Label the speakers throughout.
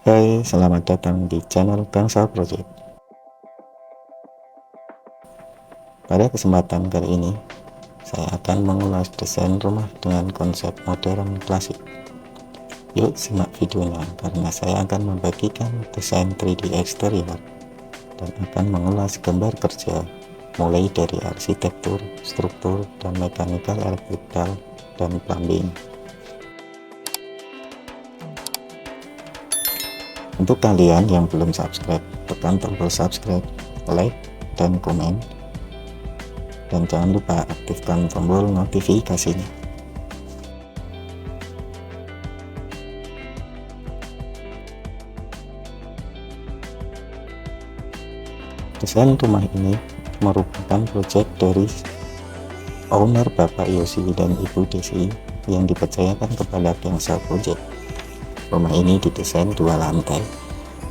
Speaker 1: Hai, selamat datang di channel Bangsa Project. Pada kesempatan kali ini, saya akan mengulas desain rumah dengan konsep modern klasik. Yuk simak videonya karena saya akan membagikan desain 3D eksterior dan akan mengulas gambar kerja mulai dari arsitektur, struktur, dan mekanikal elektrikal dan plumbing. Untuk kalian yang belum subscribe, tekan tombol subscribe, like, dan komen. Dan jangan lupa aktifkan tombol notifikasinya. Desain rumah ini merupakan proyek dari owner Bapak Yosi dan Ibu Desi yang dipercayakan kepada Bangsa Project. Rumah ini didesain 2 lantai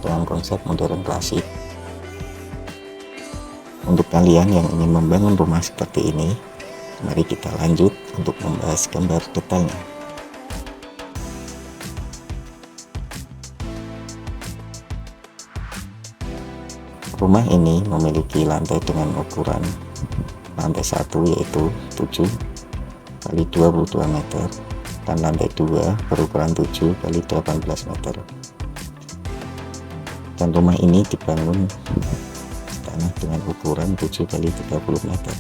Speaker 1: dengan konsep modern klasik. Untuk kalian yang ingin membangun rumah seperti ini, mari kita lanjut untuk membahas gambar detailnya. Rumah ini memiliki lantai dengan ukuran lantai 1 yaitu 7 kali 22 meter dan lantai 2 berukuran 7 kali 18 meter. Dan rumah ini dibangun tanah dengan ukuran 7 kali 30 meter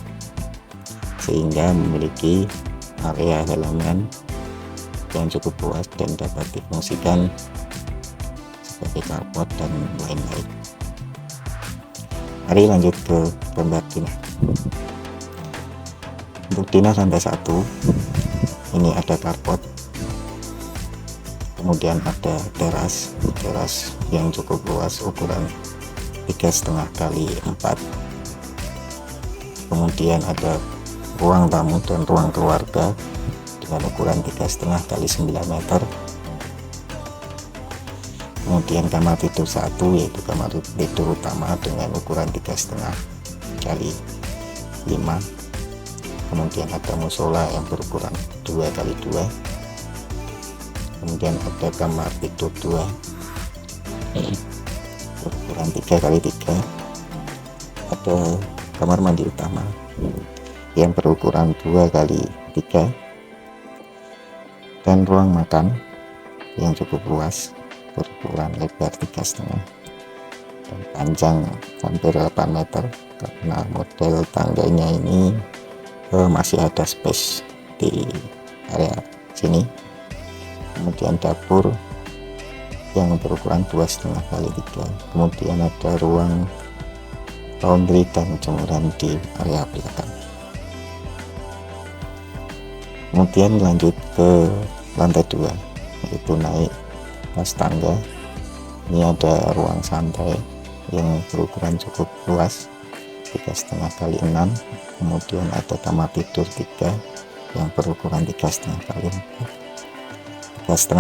Speaker 1: sehingga memiliki area halaman yang cukup luas dan dapat difungsikan sebagai carport dan lain-lain. Mari lanjut ke gambar dinah. Untuk dinah lantai 1 ini ada carport, kemudian ada teras yang cukup luas ukuran 3,5 kali 4, kemudian ada ruang tamu dan ruang keluarga dengan ukuran 3,5 kali 9 meter, kemudian kamar tidur 1 yaitu kamar tidur utama dengan ukuran 3,5 kali 5, kemudian ada musola yang berukuran 2 kali 2, kemudian ada kamar tidur 2 berukuran 3 kali 3, ada kamar mandi utama yang berukuran 2 kali 3, dan ruang makan yang cukup luas berukuran lebar 3,5 dan panjang hampir 8 meter karena model tangganya ini masih ada space di area sini. Kemudian dapur yang berukuran 2,5 kali 3, kemudian ada ruang laundry dan jemuran di area belakang. Kemudian lanjut ke lantai 2 yaitu naik pas tangga. Ini ada ruang santai yang berukuran cukup luas 3,5 kali 6, kemudian ada kamar tidur 3 yang berukuran 3,5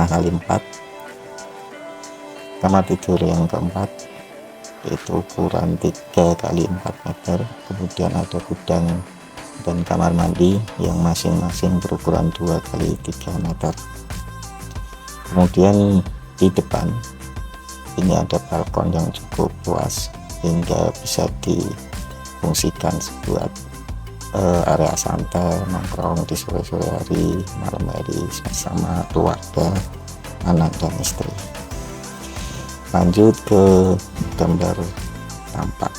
Speaker 1: kali 4, kamar tidur yang keempat yaitu ukuran 3 kali 4 meter, kemudian ada gudang dan kamar mandi yang masing-masing berukuran 2 kali 3 meter. Kemudian di depan ini ada balkon yang cukup luas hingga bisa difungsikan sebuah area santai nongkrong di sore-sore hari, malam hari bersama keluarga, anak dan istri. Lanjut ke gambar tampak.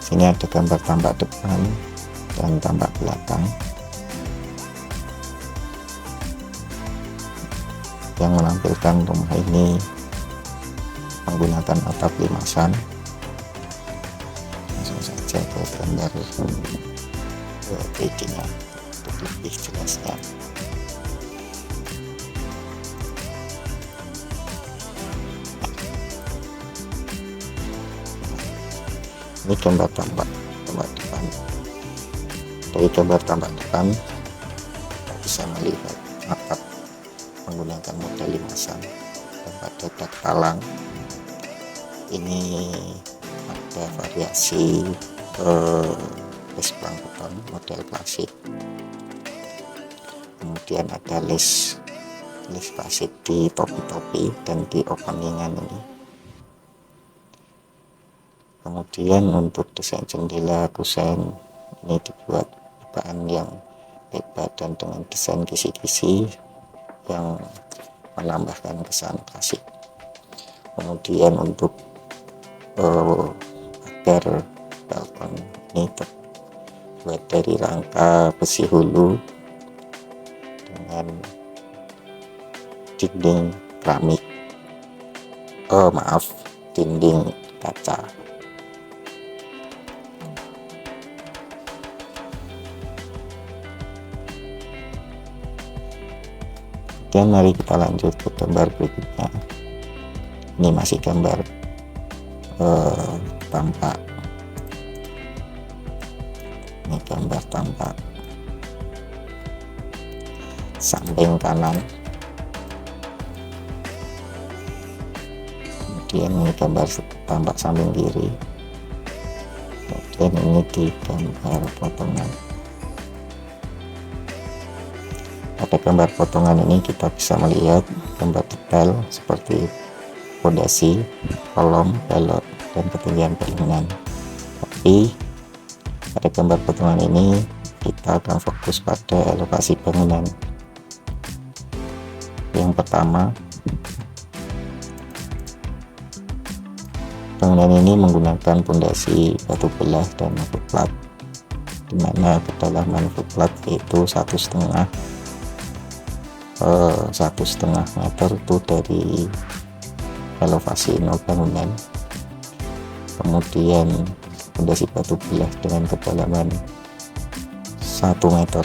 Speaker 1: Sini ada gambar tampak depan dan tampak belakang yang menampilkan rumah ini menggunakan atap limasan. Langsung saja ke gambar 3D-nya untuk lebih jelasnya. Ini gambar tampak depan. Dari gambar tampak depan kita bisa melihat atap menggunakan model limasan dan pada dak talang ini ada variasi les beton model klasik, kemudian ada les tulis klasik di topi-topi dan di openingan ini. Kemudian untuk desain jendela kusen ini dibuat bahan yang hebat dan dengan desain kisi-kisi yang menambahkan kesan klasik. Kemudian untuk pagar balkon ini terbuat dari rangka besi hulu dengan dinding keramik, dinding kaca. Kemudian mari kita lanjut ke gambar berikutnya. Ini masih gambar tampak. Ini gambar tampak samping kanan. Kemudian ini gambar tampak samping kiri. Kemudian ini di gambar potongan. Pada gambar potongan ini kita bisa melihat gambar detail seperti fondasi, kolom, balok, dan ketinggian bangunan. Tapi pada gambar potongan ini kita akan fokus pada elevasi bangunan. Yang pertama, bangunan ini menggunakan fondasi batu belah dan footplat, di mana kedalaman footplat yaitu 1,5 meter itu dari elevasi nol bangunan. Kemudian fondasi batu belah dengan kedalaman 1 meter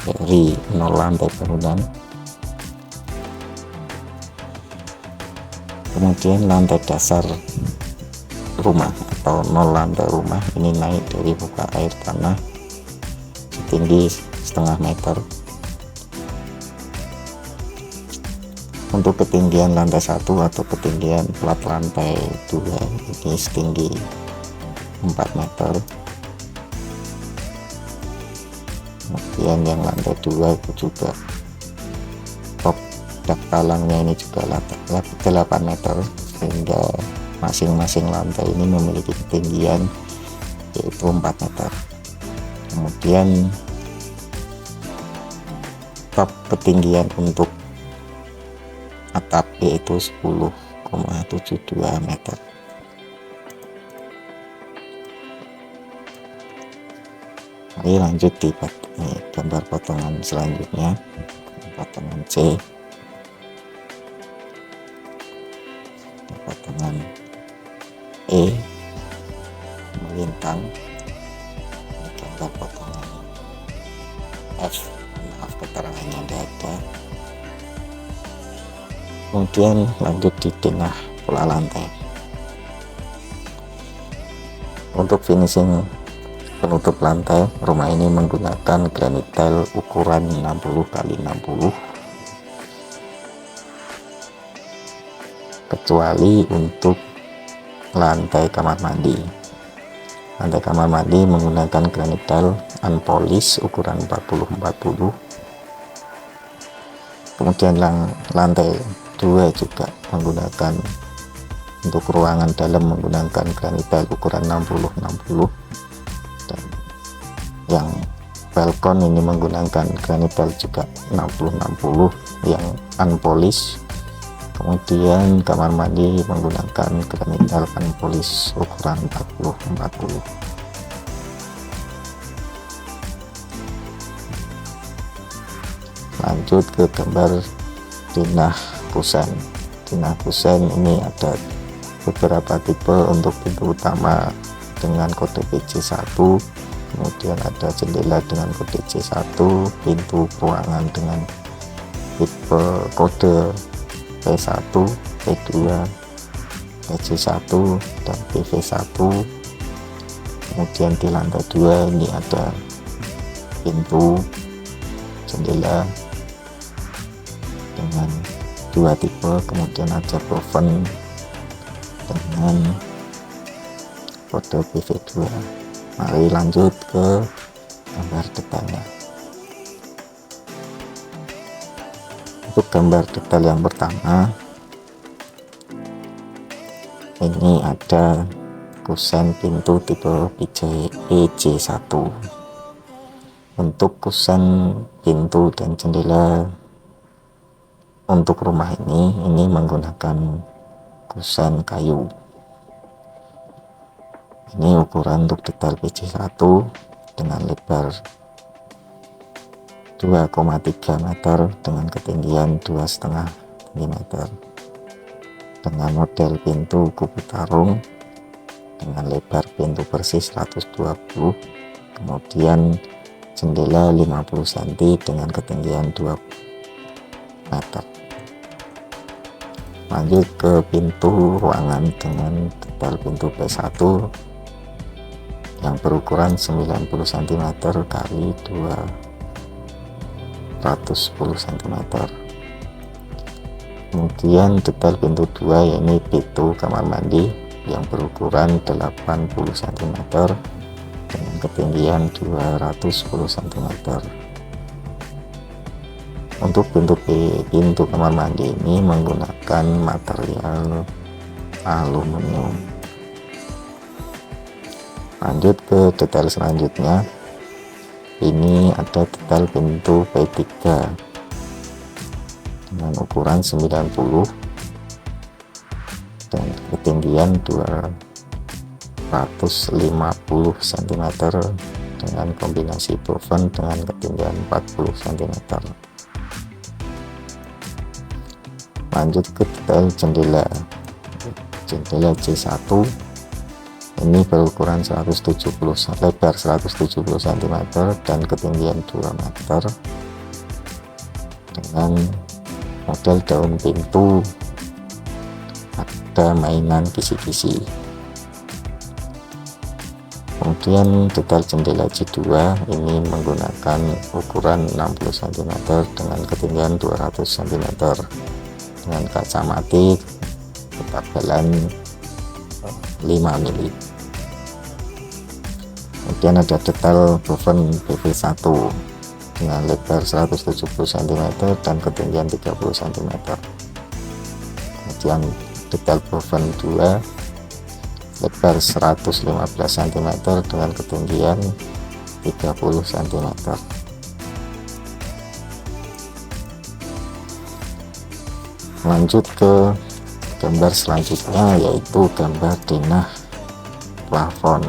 Speaker 1: dari nol lantai bangunan. Kemudian lantai dasar rumah atau nol lantai rumah ini naik dari muka air tanah setinggi 0,5 meter. Untuk ketinggian lantai 1 atau ketinggian plat lantai 2 ini setinggi 4 meter. Kemudian yang lantai 2 itu juga top dak palangnya ini juga 8 meter, sehingga masing-masing lantai ini memiliki ketinggian yaitu 4 meter. Kemudian top ketinggian untuk atap yaitu 10,72 meter. Mari lanjut di gambar potongan selanjutnya, potongan C. Potongan E melintang, gambar potongan F, maaf keterangannya tidak ada. Kemudian lanjut di tengah pola lantai. Untuk finishing penutup lantai, rumah ini menggunakan granit tile ukuran 60x60, kecuali untuk lantai kamar mandi. Lantai kamar mandi menggunakan granit tile unpolished ukuran 40x40. Kemudian lantai 2 juga menggunakan, untuk ruangan dalam menggunakan granit tile ukuran 60x60, dan yang balkon ini menggunakan granit tile juga 60x60 yang unpolished. Kemudian kamar mandi menggunakan granit tile unpolished ukuran 40x40. Lanjut ke gambar tinah kusen. Tinah kusen ini ada beberapa tipe. Untuk pintu utama dengan kode PC1, kemudian ada jendela dengan kode C1, pintu ruangan dengan tipe kode P1, P2, PC1, dan PV1. Kemudian di lantai 2 ini ada pintu jendela dengan 2 tipe, kemudian ada oven dengan kode PV2. Mari lanjut ke gambar depannya. Untuk gambar detail yang pertama, ini ada kusen pintu tipe PJ1. Untuk kusen pintu dan jendela untuk rumah ini menggunakan kusen kayu. Ini ukuran untuk detail PJ1 dengan lebar 2,3 meter dengan ketinggian 2,5 cm, dengan model pintu kubu tarung dengan lebar pintu persis 120, kemudian jendela 50 cm dengan ketinggian 2 meter. Lanjut ke pintu ruangan dengan detail pintu P1 yang berukuran 90 cm kali 210 cm. Kemudian detail pintu 2 yaitu pintu kamar mandi yang berukuran 80 cm dengan ketinggian 210 cm. Untuk pintu kamar mandi ini menggunakan material aluminium. Lanjut ke detail selanjutnya, ini ada detail pintu P3 dengan ukuran 90 dan ketinggian 250 cm dengan kombinasi boven dengan ketinggian 40 cm. Lanjut ke detail jendela J1, ini berukuran 170 lebar 170 cm dan ketinggian 2 meter dengan model daun pintu ada mainan kisi-kisi. Kemudian detail jendela J2 ini menggunakan ukuran 60 cm dengan ketinggian 200 cm dengan kaca mati ketebalan 5 mili. Kemudian ada detail boven PV1 dengan lebar 170 cm dan ketinggian 30 cm. Kemudian detail boven 2 lebar 115 cm dengan ketinggian 30 cm. Lanjut ke gambar selanjutnya, yaitu gambar denah plafon.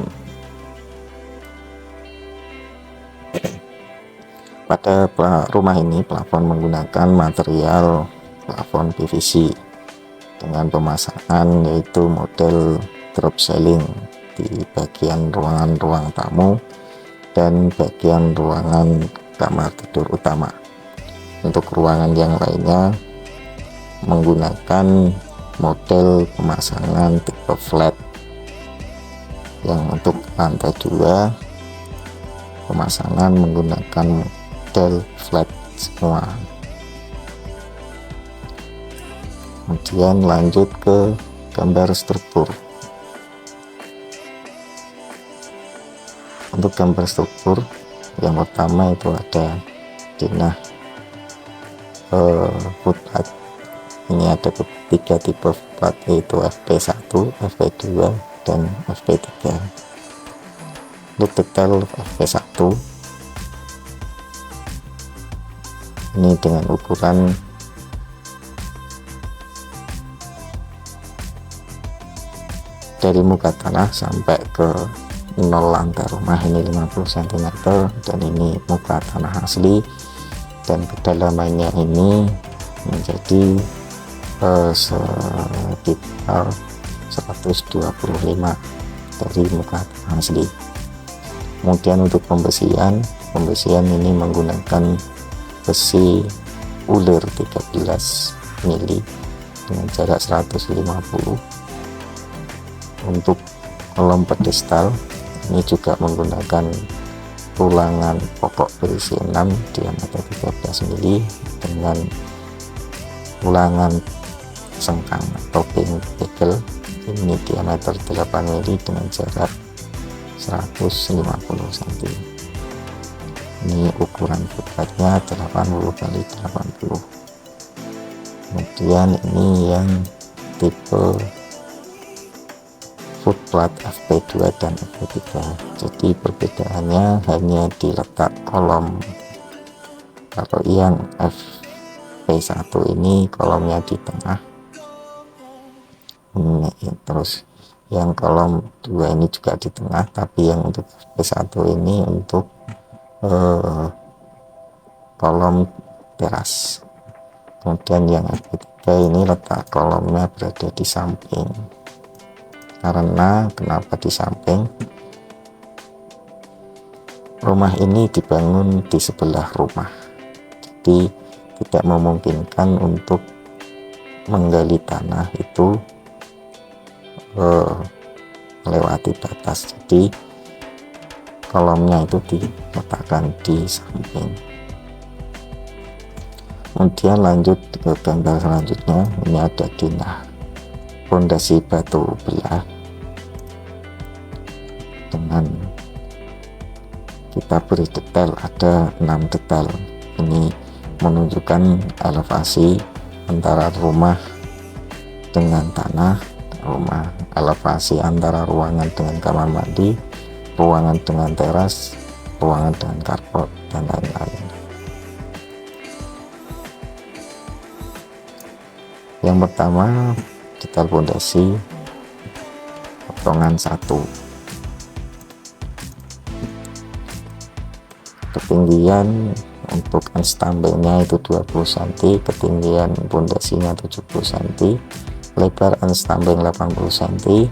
Speaker 1: Pada rumah ini plafon menggunakan material plafon PVC dengan pemasangan yaitu model drop ceiling di bagian ruang tamu dan bagian ruangan kamar tidur utama. Untuk ruangan yang lainnya menggunakan model pemasangan tipe flat, yang untuk lantai 2 pemasangan menggunakan model flat semua. Kemudian lanjut ke gambar struktur. Untuk gambar struktur yang pertama itu ada denah footpad. Ini ada 3 tipe footpad, yaitu FP1, FP2 dan FP3. Untuk detail FP1 ini dengan ukuran dari muka tanah sampai ke 0 lantai rumah ini 50 cm dan ini muka tanah asli, dan kedalamannya ini menjadi sekitar 125 dari muka tanah asli. Kemudian untuk pembesian ini menggunakan besi ulir 13 mili dengan jarak 150. Untuk kolom pedestal ini juga menggunakan tulangan pokok berisi 6 diameter 13 mili dengan tulangan sengkang atau bagel ini diameter 8 mili dengan jarak 150 cm. Ini ukuran footpadnya 80 x 80. Kemudian ini yang tipe footplat FP2 dan FP3. Jadi perbedaannya hanya di letak kolom. Kalau yang FP1 ini kolomnya di tengah, ini terus yang kolom 2 ini juga di tengah, tapi yang untuk FP1 ini untuk kolom teras. Kemudian yang FP3 ini letak kolomnya berada di samping. Karena kenapa di samping? Rumah ini dibangun di sebelah rumah, jadi tidak memungkinkan untuk menggali tanah itu melewati batas. Jadi kolomnya itu diletakkan di samping. Kemudian lanjut ke gambar selanjutnya. Ini ada dinah fondasi batu belah dengan kita beri detail, ada 6 detail. Ini menunjukkan elevasi antara rumah dengan tanah, rumah, elevasi antara ruangan dengan kamar mandi, ruangan dengan teras, ruangan dengan carport, dan lain-lain. Yang pertama, detail fondasi potongan 1. Ketinggian untuk enstambelnya itu 20 cm, ketinggian fondasinya 70 cm, lebar enstambel 80 cm,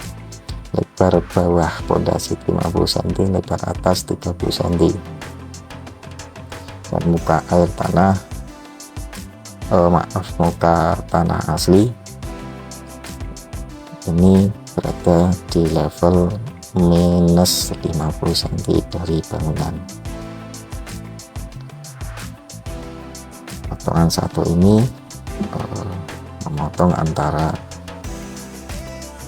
Speaker 1: lebar bawah fondasi 50 cm, lebar atas 30 cm. Dan muka air tanah, muka tanah asli ini berada di level minus 50 cm dari bangunan. Potongan 1 ini memotong antara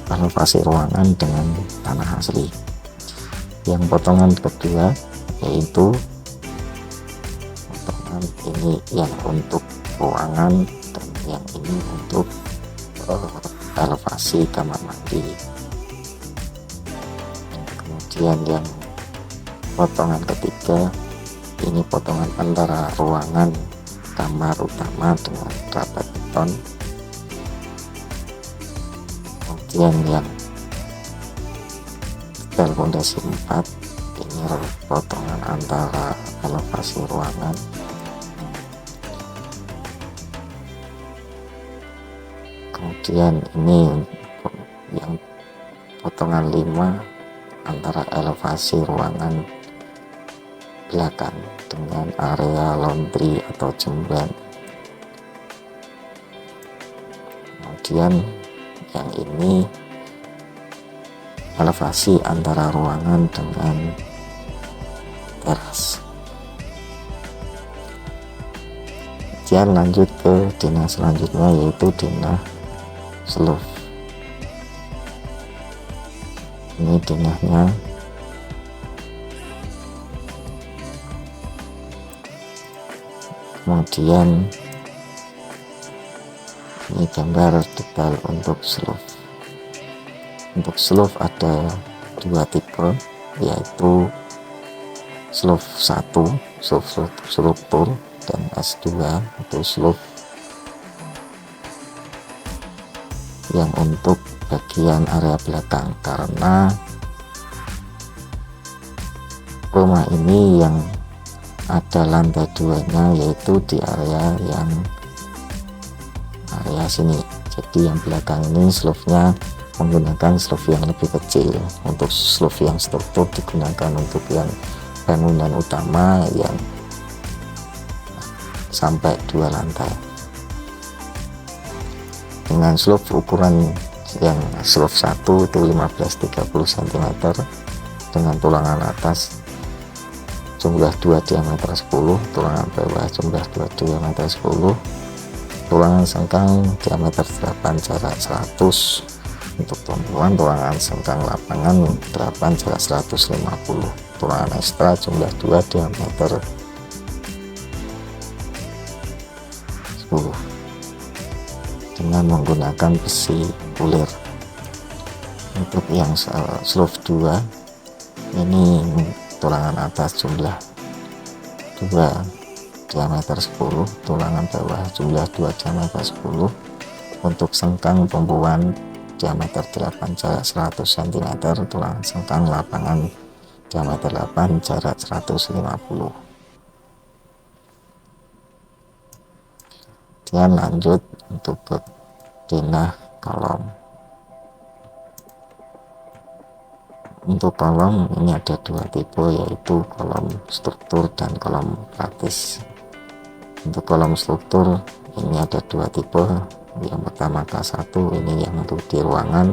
Speaker 1: elevasi ruangan dengan tanah asli. Yang potongan kedua yaitu potongan ini yang untuk ruangan dan yang ini untuk elevasi kamar mandi. Kemudian yang potongan ketiga ini potongan antara ruangan kamar utama dengan rapat beton. Kemudian yang detail fondasi 4 ini potongan antara elevasi ruangan. Kemudian ini yang potongan 5 antara elevasi ruangan belakang dengan area laundry atau jamban. Kemudian yang ini elevasi antara ruangan dengan teras. Kemudian lanjut ke denah selanjutnya yaitu denah seluf. Ini denahnya kemudian ini gambar detail untuk seluf. Untuk seluf ada 2 tipe, yaitu seluf 1 seluf struktur dan S2 itu seluf yang untuk bagian area belakang, karena rumah ini yang ada lantai 2-nya yaitu di area sini. Jadi yang belakang ini slope-nya menggunakan slope yang lebih kecil. Untuk slope yang struktur digunakan untuk yang bangunan utama yang sampai 2 lantai. Dengan slope ukuran yang slope 1 itu 15-30 cm dengan tulangan atas jumlah 2 diameter 10, tulangan bawah jumlah 2 diameter 10, tulangan sengkang diameter 8 jarak 100 untuk tumpuan, tulangan sengkang lapangan 8 jarak 150, tulangan ekstra jumlah 2 diameter 10. dengan menggunakan besi ulir. Untuk yang slove 2 ini tulangan atas jumlah 2 diameter 10, tulangan bawah jumlah 2 diameter 10. Untuk sengkang tumpuan diameter 8 jarak 100 cm, tulangan sengkang lapangan diameter 8 jarak 150. Kemudian lanjut untuk ke denah kolom. Untuk kolom ini ada dua tipe, yaitu kolom struktur dan kolom praktis. Untuk kolom struktur ini ada dua tipe. Yang pertama K1 ini yang untuk di ruangan,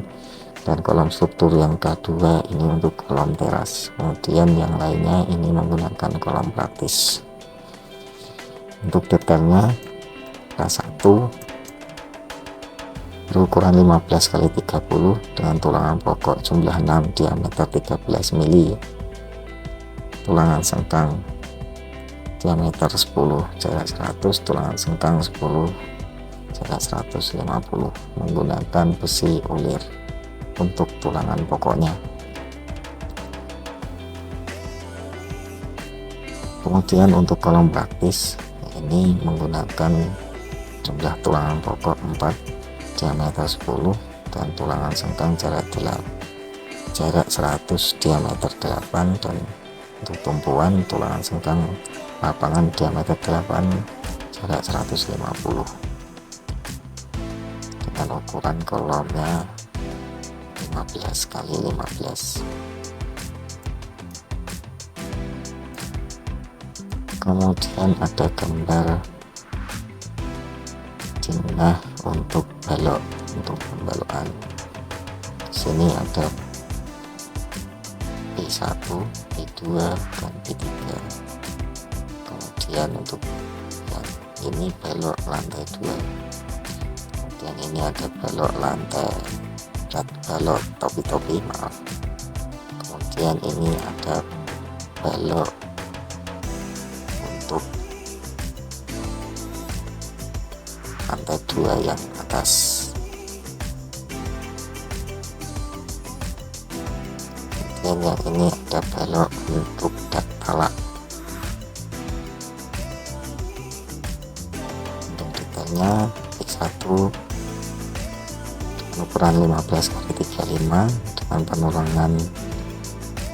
Speaker 1: dan kolom struktur yang K2 ini untuk kolom teras. Kemudian yang lainnya ini menggunakan kolom praktis. Untuk detailnya K1 berukuran 15 x 30 dengan tulangan pokok jumlah 6 diameter 13 mili, tulangan sengkang diameter 10 jarak 100, tulangan sengkang 10 jarak 150 menggunakan besi ulir untuk tulangan pokoknya. Kemudian untuk kolom praktis ini menggunakan jumlah tulangan pokok 4 diameter 10 dan tulangan sengkang jarak 100 diameter 8, dan untuk tumpuan tulangan sengkang lapangan diameter 8 jarak 150 dengan ukuran kolomnya 15 x 15. Kemudian ada gambar denah untuk balok, untuk pembalokan. Di sini ada P1, P2 dan P3. Kemudian untuk ini balok lantai 2. Kemudian ini ada balok lantai, balok topi-topi, maaf. Kemudian ini ada balok untuk lantai 2 yang atas. Kemudian yang ini ada balok untuk dak talak. Untuk detailnya P1 ukuran 15 x 35 dengan penulangan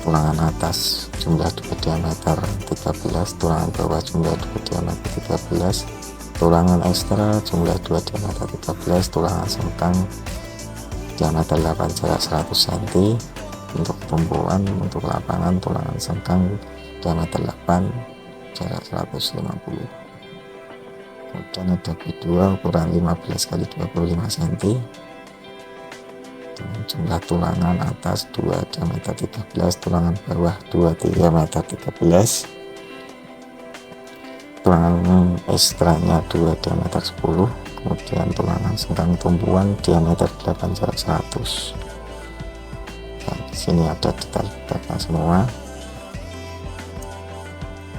Speaker 1: tulangan atas jumlah 2 diameter 13, tulangan bawah jumlah 2 diameter 13, tulangan ekstra jumlah 2 diameter 13, tulangan sengkang diameter 8 jarak 100 cm. Untuk tumpuan untuk lapangan tulangan sengkang diameter 8 jarak 150. Kemudian ada B2 ukuran 15 x 25 cm dengan jumlah tulangan atas 2 diameter 13, tulangan bawah 2 diameter 13, tulangan ekstranya 2 diameter 10, kemudian tulangan sengkang tumpuan diameter 8 jarak 100. Dan di sini ada detail-detailnya semua.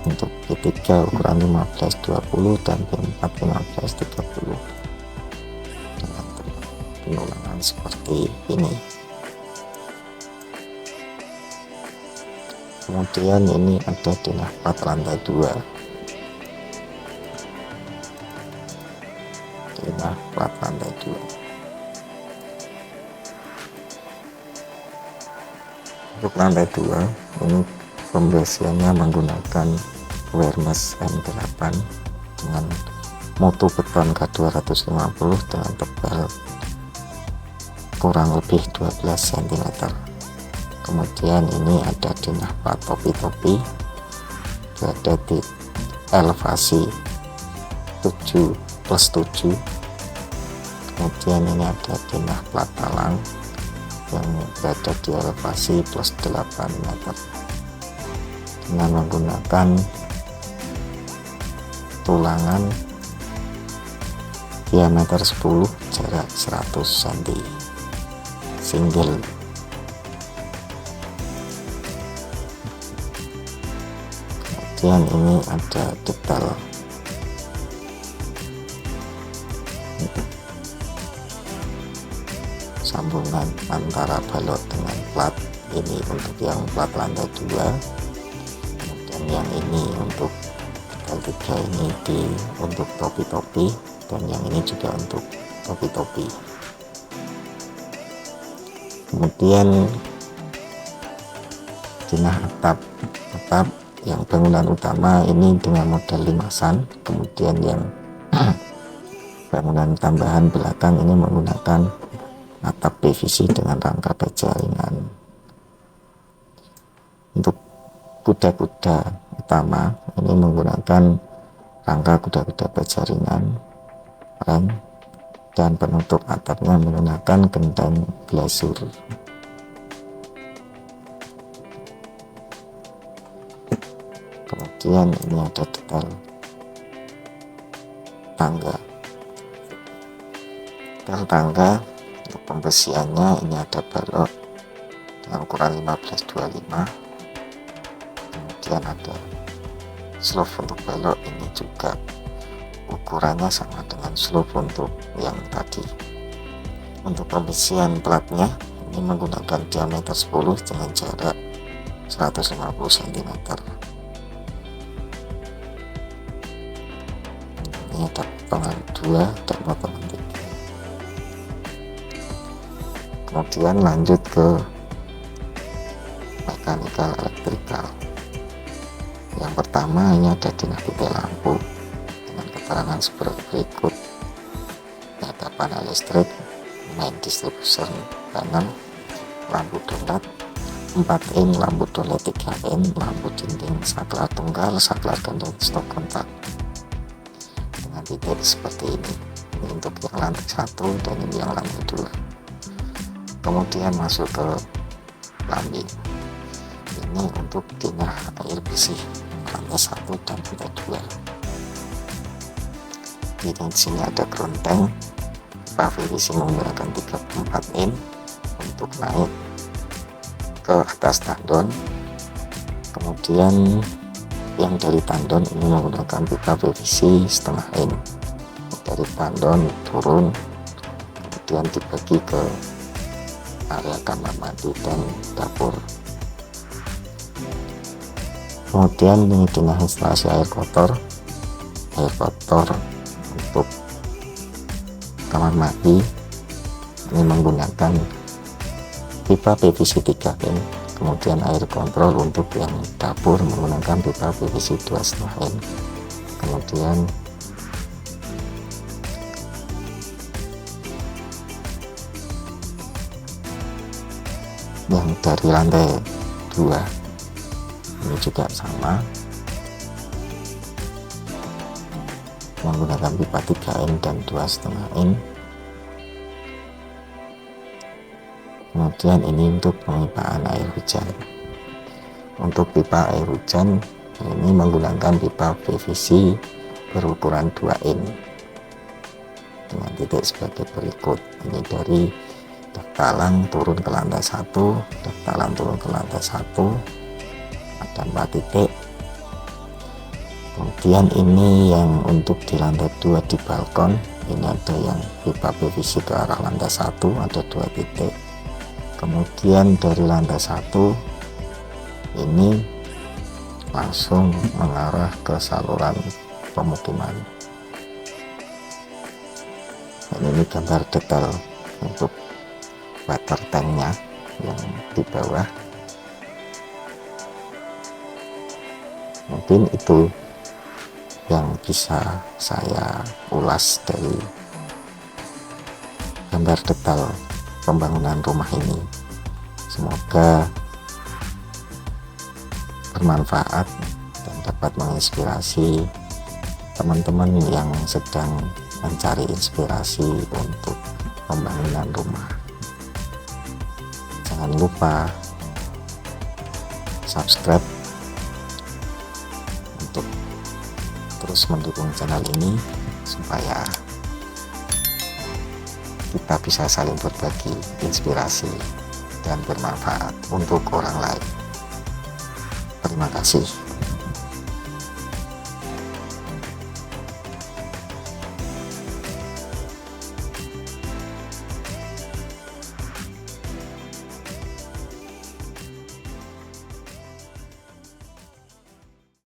Speaker 1: Untuk P3 ukuran 15-20 dan P4 15-30 dengan penulangan seperti ini. Kemudian ini ada denah plat lantai 2, denah plat lantai 2. Untuk lantai 2 ini pembersihannya menggunakan Wermes M8 dengan mutu beton K250 dengan tebal kurang lebih 12 cm. Kemudian ini ada denah plat topi-topi berada di elevasi 7+7. Kemudian ini ada denah plat talang yang berada di elevasi +8 meter dengan menggunakan tulangan diameter 10 jarak 100 cm single. Kemudian ini ada detail sambungan antara balok dengan plat. Ini untuk yang plat lantai 2, kemudian yang ini untuk L3 ini untuk topi-topi, dan yang ini juga untuk topi-topi. Kemudian tinah atap yang bangunan utama ini dengan model limasan, kemudian yang bangunan tambahan belakang ini menggunakan atap PVC dengan rangka baja ringan. Untuk kuda-kuda utama ini menggunakan rangka kuda-kuda baja ringan, rem, dan penutup atapnya menggunakan genteng glasur. Kemudian ini ada detail tangga. Detail tangga untuk pembersihannya ini ada balok dengan ukuran 1525, kemudian ada slope untuk balok, ini juga ukurannya sama dengan slope untuk yang tadi. Untuk pembersihan platnya ini menggunakan diameter 10 dengan jarak 150 cm. Ini ada potongan 2 dan potongan 3. Kemudian lanjut ke mekanikal elektrikal. Yang pertama ini ada tinah titik lampu dengan keterangan seperti berikut. Ini ada panel listrik, main distribution panel, lampu donat 4 in, lampu donat 3 in, lampu dinding saklar tunggal, saklar gandeng stop kontak dengan titik seperti ini. Ini untuk yang lantai 1 dan ini yang lantai 2. Kemudian masuk ke lambing. Ini untuk tinah air bersih lantai 1 dan lantai 2. Di sini ada keronteng PVC menggunakan 34 in untuk naik ke atas tandon. Kemudian yang dari tandon ini menggunakan pipa PVC setengah in. Dari tandon turun, kemudian dibagi ke area kamar mandi dan dapur. Kemudian ini tinah instalasi air kotor untuk kamar mandi ini menggunakan pipa PVC 3 in. Kemudian air kontrol untuk yang dapur menggunakan pipa PVC 2,5 in. Kemudian yang dari lantai 2 ini juga sama menggunakan pipa 3 in dan 2,5 in. Kemudian ini untuk pemipaan air hujan. Untuk pipa air hujan ini menggunakan pipa PVC berukuran 2 in dengan titik sebagai berikut. Ini dari daftalan turun ke lantai 1, daftalan turun ke lantai 1 ada 4 titik. Kemudian ini yang untuk di lantai 2 di balkon, ini ada yang pipa PVC ke arah lantai 1 ada 2 titik. Kemudian dari lantai 1 ini langsung mengarah ke saluran pemukiman. Dan ini gambar detail untuk water tanknya yang di bawah. Mungkin itu yang bisa saya ulas dari gambar detail pembangunan rumah ini. Semoga bermanfaat dan dapat menginspirasi teman-teman yang sedang mencari inspirasi untuk pembangunan rumah. Jangan lupa subscribe untuk terus mendukung channel ini supaya kita bisa saling berbagi inspirasi dan bermanfaat untuk orang lain. Terima kasih.